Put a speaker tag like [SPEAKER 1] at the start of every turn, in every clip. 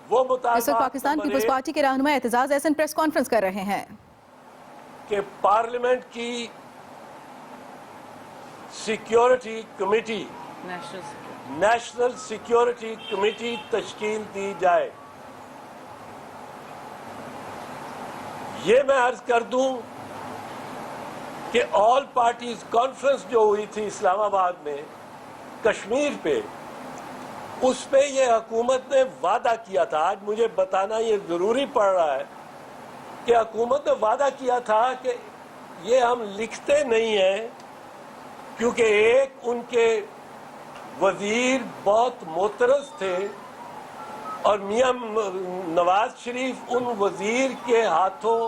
[SPEAKER 1] وہ مطالبہ
[SPEAKER 2] اس وقت پاکستان پیپلز پارٹی کے رہنما اعتزاز احسن پریس کانفرنس کر رہے ہیں
[SPEAKER 1] کہ پارلیمنٹ کی security committee national security committee تشکیل دی جائے. یہ میں عرض کر دوں کہ آل پارٹیز کانفرنس جو ہوئی تھی اسلام آباد میں کشمیر پہ، اس پہ یہ حکومت نے وعدہ کیا تھا. آج مجھے بتانا یہ ضروری پڑ رہا ہے کہ حکومت نے وعدہ کیا تھا کہ یہ ہم لکھتے نہیں ہیں، کیونکہ ایک ان کے وزیر بہت معترض تھے اور میاں نواز شریف ان وزیر کے ہاتھوں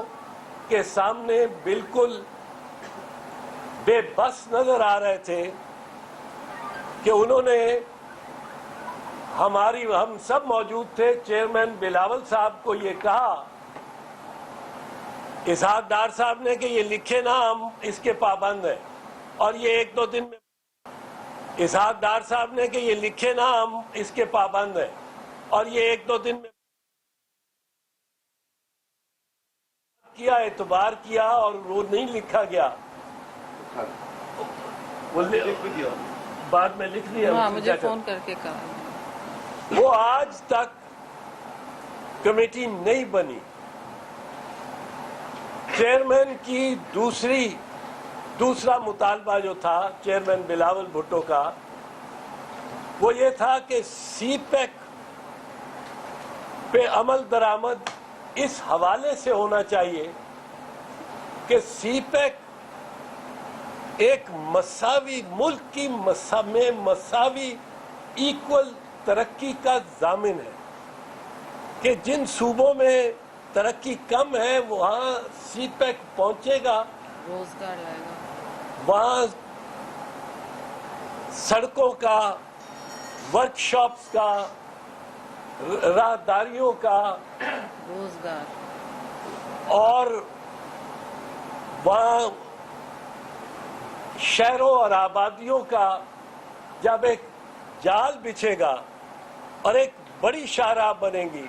[SPEAKER 1] کے سامنے بالکل بے بس نظر آ رہے تھے کہ انہوں نے ہم سب موجود تھے، چیئرمین بلاول صاحب کو یہ کہا اسحاق ڈار صاحب نے کہ یہ لکھے نا ہم اس کے پابند ہیں، اور یہ ایک دو دن میں اسحاق ڈار صاحب نے کہ یہ لکھے نا ہم اس کے پابند ہیں، اور یہ ایک دو دن میں کیا اعتبار کیا اور وہ نہیں لکھا گیا. بعد میں لکھ دیا،
[SPEAKER 3] مجھے فون کر کے کہا.
[SPEAKER 1] وہ آج تک کمیٹی نہیں بنی. چیئرمین کی دوسرا مطالبہ جو تھا چیئرمین بلاول بھٹو کا، وہ یہ تھا کہ سی پیک پہ عمل درآمد اس حوالے سے ہونا چاہیے کہ سی پیک ایک مساوی ملک کی مساوی ایکول ترقی کا ضامن ہے، کہ جن صوبوں میں ترقی کم ہے وہاں سی پیک پہنچے گا،
[SPEAKER 3] روزگار لائے گا،
[SPEAKER 1] وہاں سڑکوں کا، ورک شاپس کا، راہداریوں کا
[SPEAKER 3] روزگار،
[SPEAKER 1] اور وہاں شہروں اور آبادیوں کا جب ایک جال بچھے گا اور ایک بڑی شاہراہ بنے گی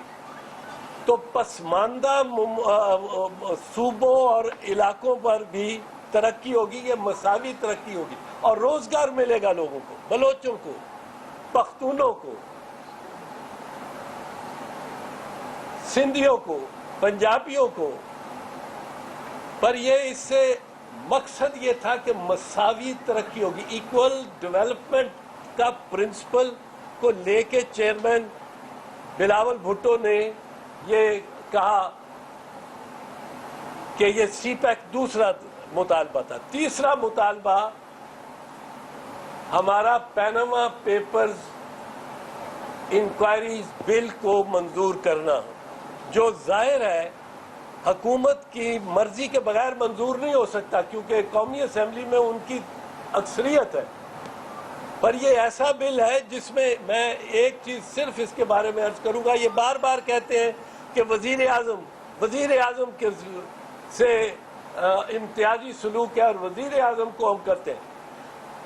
[SPEAKER 1] تو پسماندہ صوبوں اور علاقوں پر بھی ترقی ہوگی، یہ مساوی ترقی ہوگی، اور روزگار ملے گا لوگوں کو، بلوچوں کو، پختونوں کو، سندھیوں کو، پنجابیوں کو. پر یہ اس سے مقصد یہ تھا کہ مساوی ترقی ہوگی، ایکول ڈیولپمنٹ کا پرنسپل کو لے کے چیئرمین بلاول بھٹو نے یہ کہا کہ یہ سی پیک دوسرا مطالبہ تھا. تیسرا مطالبہ ہمارا پیناما پیپرز انکوائریز بل کو منظور کرنا، جو ظاہر ہے حکومت کی مرضی کے بغیر منظور نہیں ہو سکتا کیونکہ قومی اسمبلی میں ان کی اکثریت ہے. پر یہ ایسا بل ہے جس میں میں ایک چیز صرف اس کے بارے میں عرض کروں گا. یہ بار بار کہتے ہیں کہ وزیر اعظم کے سے امتیازی سلوک ہے اور وزیر اعظم کو ہم کرتے ہیں.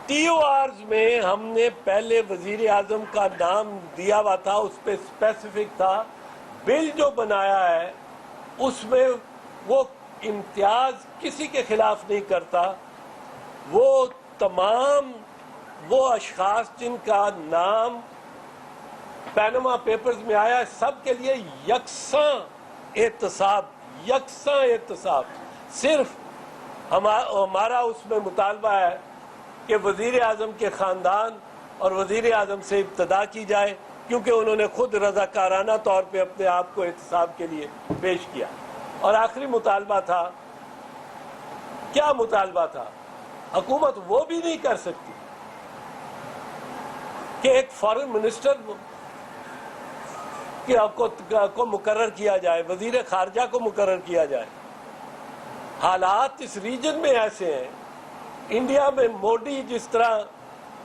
[SPEAKER 1] ٹی او آرز میں ہم نے پہلے وزیر اعظم کا نام دیا ہوا تھا، اس پہ اسپیسیفک تھا. بل جو بنایا ہے اس میں وہ امتیاز کسی کے خلاف نہیں کرتا. وہ تمام وہ اشخاص جن کا نام پیناما پیپرز میں آیا سب کے لیے یکساں احتساب. صرف ہمارا اس میں مطالبہ ہے کہ وزیر اعظم کے خاندان اور وزیر اعظم سے ابتدا کی جائے، کیونکہ انہوں نے خود رضاکارانہ طور پہ اپنے آپ کو احتساب کے لیے پیش کیا. اور آخری مطالبہ تھا، کیا مطالبہ تھا؟ حکومت وہ بھی نہیں کر سکتی کہ ایک فارن منسٹر کو مقرر کیا جائے، وزیر خارجہ کو مقرر کیا جائے. حالات اس ریجن میں ایسے ہیں. انڈیا میں مودی جس طرح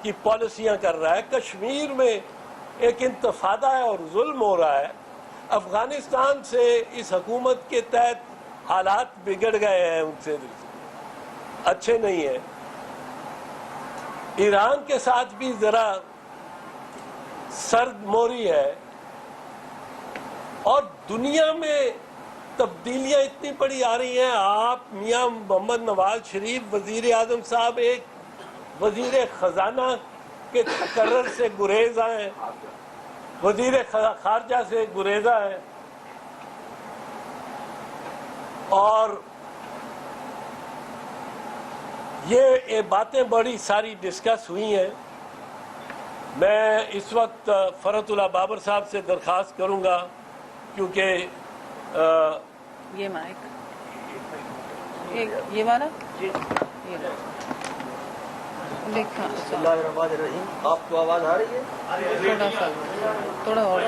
[SPEAKER 1] کی پالیسیاں کر رہا ہے، کشمیر میں ایک انتفاضہ ہے اور ظلم ہو رہا ہے. افغانستان سے اس حکومت کے تحت حالات بگڑ گئے ہیں، ان سے اچھے نہیں ہیں. ایران کے ساتھ بھی ذرا سرد موری ہے. اور دنیا میں تبدیلیاں اتنی بڑی آ رہی ہیں. آپ میاں محمد نواز شریف وزیر اعظم صاحب ایک وزیر خزانہ کے تقرر سے گریز آئے, وزیر خارجہ سے گریزہ ہے, اور یہ باتیں بڑی ساری ڈسکس ہوئی ہیں. میں اس وقت فرحت اللہ بابر صاحب سے درخواست کروں گا, کیونکہ
[SPEAKER 3] یہ مائک یہ والا یہ لکھا.
[SPEAKER 4] بسم اللہ الرحمن الرحیم. آپ کو آواز آ رہی ہے؟
[SPEAKER 3] تھوڑا سا تھوڑا اور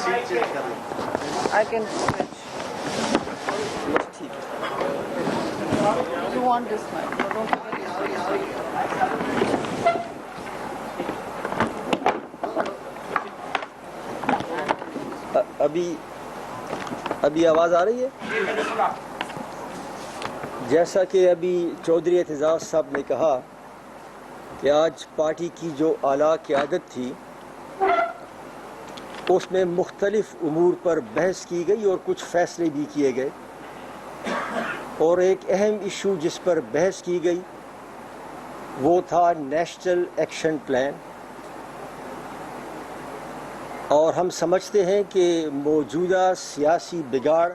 [SPEAKER 4] سیٹ چینج کر لیں.
[SPEAKER 3] آئی کین
[SPEAKER 4] بس ٹھیک ہے.
[SPEAKER 3] You want this mic.
[SPEAKER 4] ابھی آواز آ رہی ہے؟ جیسا کہ ابھی چودھری اعتزاز صاحب نے کہا کہ آج پارٹی کی جو اعلیٰ قیادت تھی اس میں مختلف امور پر بحث کی گئی اور کچھ فیصلے بھی کیے گئے, اور ایک اہم ایشو جس پر بحث کی گئی وہ تھا نیشنل ایکشن پلان. اور ہم سمجھتے ہیں کہ موجودہ سیاسی بگاڑ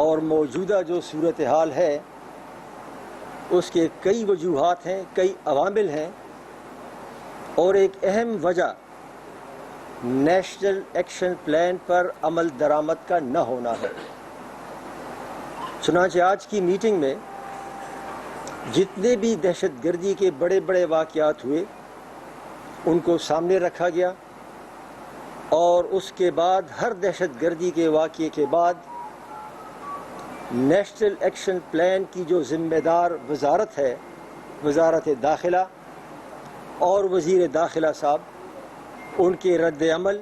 [SPEAKER 4] اور موجودہ جو صورتحال ہے اس کے کئی وجوہات ہیں, کئی عوامل ہیں, اور ایک اہم وجہ نیشنل ایکشن پلان پر عمل درآمد کا نہ ہونا ہے. چنانچہ آج کی میٹنگ میں جتنے بھی دہشت گردی کے بڑے بڑے واقعات ہوئے ان کو سامنے رکھا گیا, اور اس کے بعد ہر دہشت گردی کے واقعے کے بعد نیشنل ایکشن پلان کی جو ذمہ دار وزارت ہے, وزارت داخلہ اور وزیر داخلہ صاحب, ان کے رد عمل